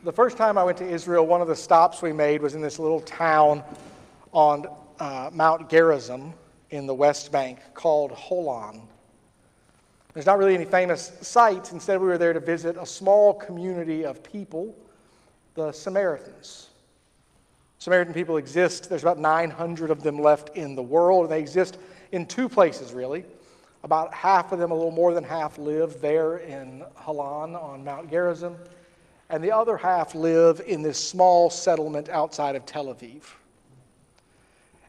The first time I went to Israel, one of the stops we made was in this little town on Mount Gerizim in the West Bank called Holon. There's not really any famous sites. Instead, we were there to visit a small community of people, the Samaritans. Samaritan people exist. There's about 900 of them left in the world. They exist in two places, really. About half of them, a little more than half, live there in Holon on Mount Gerizim. And the other half live in this small settlement outside of Tel Aviv.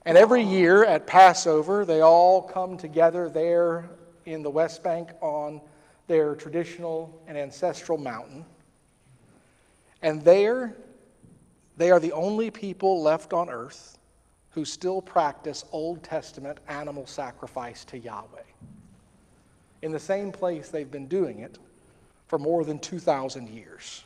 And every year at Passover, they all come together there in the West Bank on their traditional and ancestral mountain. And there, they are the only people left on earth who still practice Old Testament animal sacrifice to Yahweh. In the same place they've been doing it for more than 2,000 years.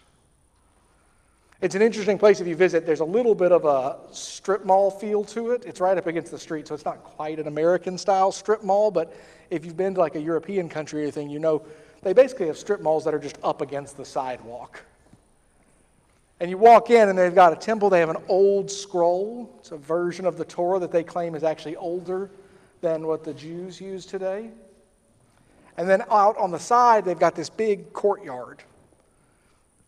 It's an interesting place if you visit. There's a little bit of a strip mall feel to it. It's right up against the street, so it's not quite an American-style strip mall, but if you've been to like a European country or anything, you know they basically have strip malls that are just up against the sidewalk. And you walk in, and they've got a temple. They have an old scroll. It's a version of the Torah that they claim is actually older than what the Jews use today. And then out on the side, they've got this big courtyard.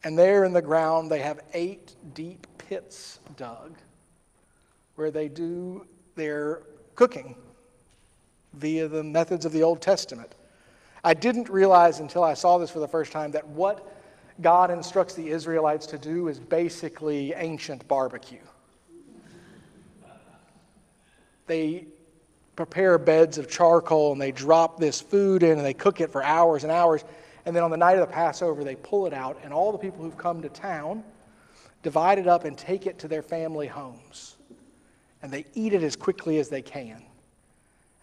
And there in the ground, they have 8 deep pits dug where they do their cooking via the methods of the Old Testament. I didn't realize until I saw this for the first time that what God instructs the Israelites to do is basically ancient barbecue. They prepare beds of charcoal and they drop this food in and they cook it for hours and hours. And then on the night of the Passover, they pull it out, and all the people who've come to town divide it up and take it to their family homes. And they eat it as quickly as they can.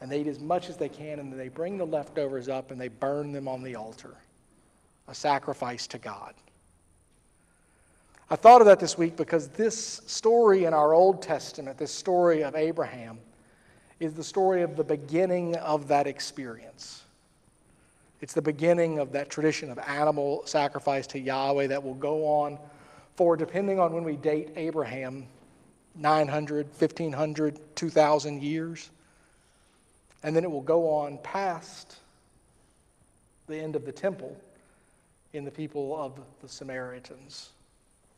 And they eat as much as they can, and then they bring the leftovers up and they burn them on the altar, a sacrifice to God. I thought of that this week because this story in our Old Testament, this story of Abraham, is the story of the beginning of that experience. It's the beginning of that tradition of animal sacrifice to Yahweh that will go on for, depending on when we date Abraham, 900, 1,500, 2,000 years. And then it will go on past the end of the temple in the people of the Samaritans.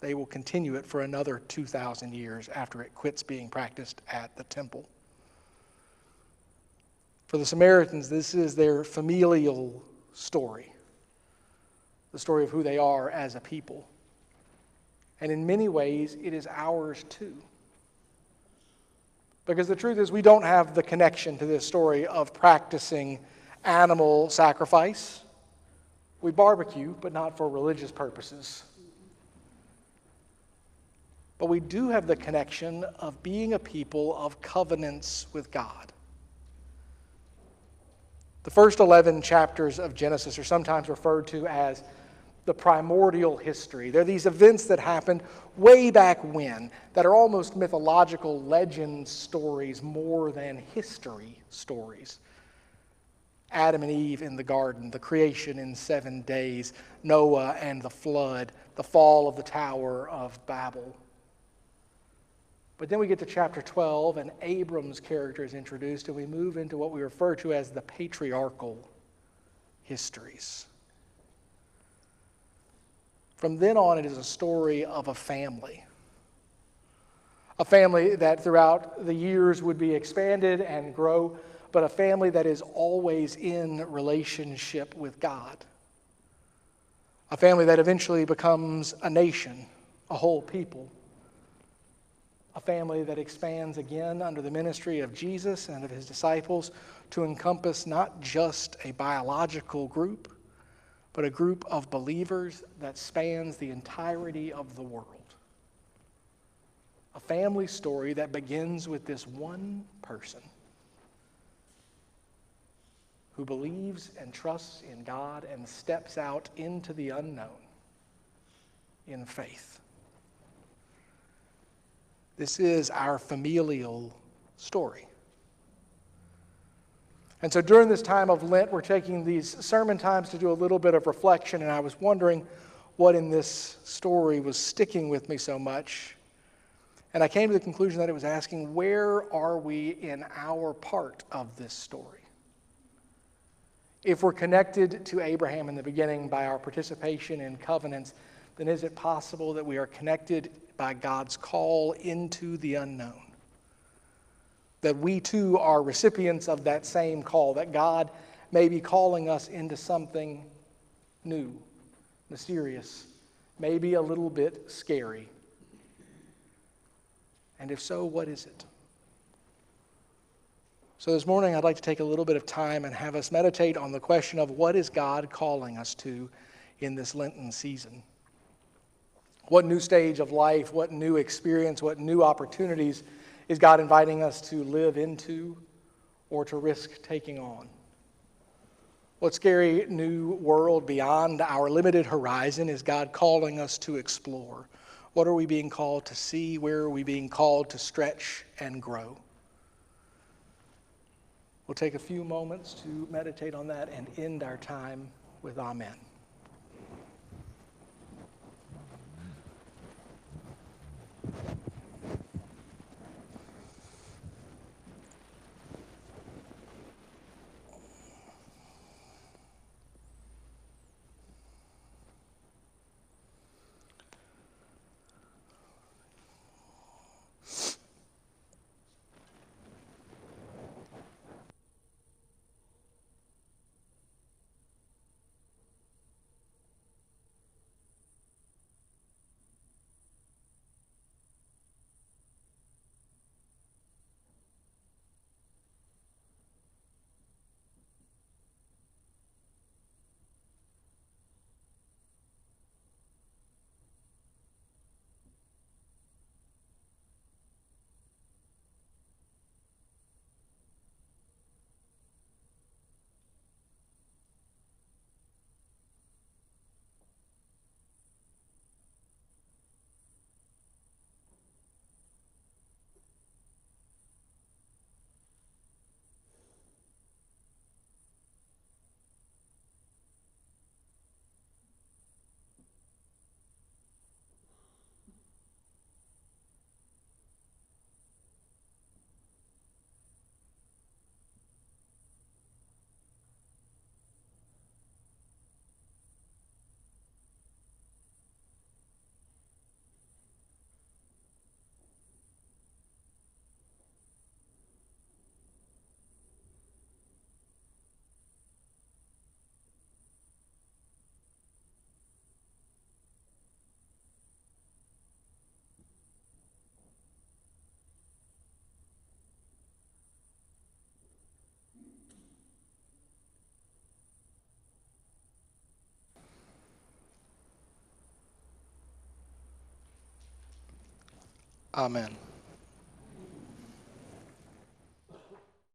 They will continue it for another 2,000 years after it quits being practiced at the temple. For the Samaritans, this is their familial story, the story of who they are as a people. And in many ways, it is ours too. Because the truth is, we don't have the connection to this story of practicing animal sacrifice. We barbecue, but not for religious purposes. But we do have the connection of being a people of covenants with God. The first 11 chapters of Genesis are sometimes referred to as the primordial history. They're these events that happened way back when that are almost mythological legend stories more than history stories. Adam and Eve in the garden, the creation in 7 days, Noah and the flood, the fall of the Tower of Babel. But then we get to chapter 12, and Abram's character is introduced, and we move into what we refer to as the patriarchal histories. From then on, it is a story of a family. A family that throughout the years would be expanded and grow, but a family that is always in relationship with God. A family that eventually becomes a nation, a whole people. A family that expands again under the ministry of Jesus and of his disciples to encompass not just a biological group, but a group of believers that spans the entirety of the world. A family story that begins with this one person who believes and trusts in God and steps out into the unknown in faith. This is our familial story. And so during this time of Lent, we're taking these sermon times to do a little bit of reflection, and I was wondering, what in this story was sticking with me so much. And I came to the conclusion that it was asking, where are we in our part of this story? If we're connected to Abraham in the beginning by our participation in covenants, then is it possible that we are connected by God's call into the unknown? That we too are recipients of that same call, that God may be calling us into something new, mysterious, maybe a little bit scary. And if so, what is it? So this morning I'd like to take a little bit of time and have us meditate on the question of what is God calling us to in this Lenten season? What new stage of life, what new experience, what new opportunities is God inviting us to live into or to risk taking on? What scary new world beyond our limited horizon is God calling us to explore? What are we being called to see? Where are we being called to stretch and grow? We'll take a few moments to meditate on that and end our time with Amen. Amen.